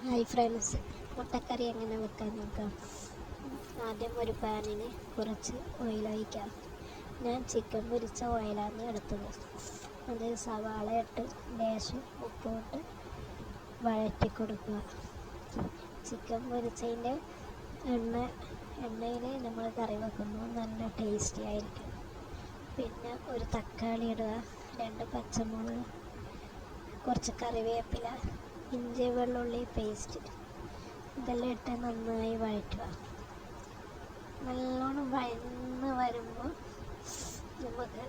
Hi friends, മുട്ടക്കറി എങ്ങനെ വെക്കാൻ നോക്കാം. ആദ്യം ഒരു പാനിന് കുറച്ച് ഓയിൽ ഒഴിക്കാം. ഞാൻ ചിക്കൻ പൊരിച്ച ഓയിലാണ് എടുത്തത്. അത് സവാള ഇട്ട് ലേശം ഉപ്പിട്ട് വഴറ്റി കൊടുക്കുക. ചിക്കൻ പൊരിച്ചതിൻ്റെ എണ്ണയിൽ നമ്മൾ കറി വെക്കുമ്പോൾ നല്ല ടേസ്റ്റി ആയിരിക്കും. പിന്നെ ഒരു തക്കാളി ഇടുക, 2 പച്ചമുളക്, കുറച്ച് കറിവേപ്പില, ഇഞ്ചി വെള്ളുള്ളി പേസ്റ്റ്, ഇതെല്ലാം ഇട്ട് നന്നായി വഴറ്റുക. നല്ലോണം വഴന്ന് വരുമ്പോൾ നമുക്ക്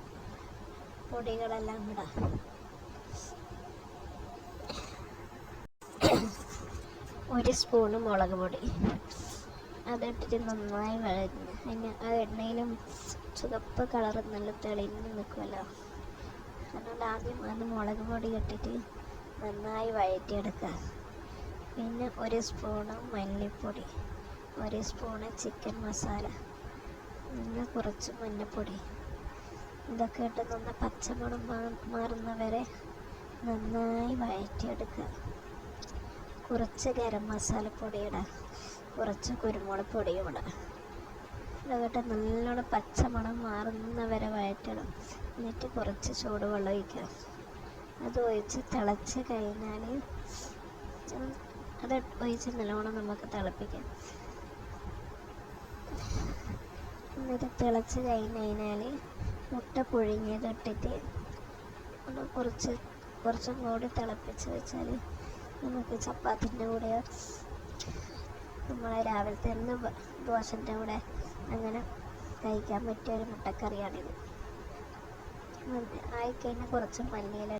പൊടികളെല്ലാം ഇടാം. ഒരു സ്പൂണ് മുളക് പൊടി അതിട്ടിട്ട് നന്നായി വഴഞ്ഞ് അതിന് ആ എണ്ണയിലും ചുവപ്പ് കളർ നല്ല തെളിഞ്ഞ് നിൽക്കുമല്ലോ. അതുകൊണ്ട് ആദ്യം അത് മുളക് പൊടി ഇട്ടിട്ട് നന്നായി വഴറ്റിയെടുക്കുക. പിന്നെ 1 സ്പൂണ് മല്ലിപ്പൊടി, 1 സ്പൂണ് ചിക്കൻ മസാല, പിന്നെ കുറച്ച് മഞ്ഞൾപ്പൊടി, ഇതൊക്കെ ഇട്ട് നന്ന പച്ചമണം മാറുന്നവരെ നന്നായി വഴറ്റിയെടുക്കുക. കുറച്ച് ഗരം മസാലപ്പൊടി ഇടുക, കുറച്ച് കുരുമുളക് പൊടിയും ഇടുക. ഇതൊക്കെ നല്ലോണം പച്ചമണം മാറുന്നവരെ വഴറ്റണം. എന്നിട്ട് കുറച്ച് ചൂടുവെള്ളം ഒഴിക്കുക. അത് ഒഴിച്ച് തിളച്ച് കഴിഞ്ഞാൽ അത് ഒഴിച്ച് നല്ലോണം നമുക്ക് തിളപ്പിക്കാം. എന്നിട്ട് തിളച്ച് കഴിഞ്ഞാൽ മുട്ട പുഴുങ്ങിയതിട്ടിട്ട് കുറച്ചും കൂടി തിളപ്പിച്ച് വെച്ചാൽ നമുക്ക് ചപ്പാത്തിൻ്റെ കൂടെ, നമ്മളെ രാവിലത്തെ ദോശൻ്റെ കൂടെ അങ്ങനെ കഴിക്കാൻ പറ്റിയ ഒരു മുട്ടക്കറിയാണിത്. ആയിക്കഴിഞ്ഞാൽ കുറച്ച് മല്ലിയില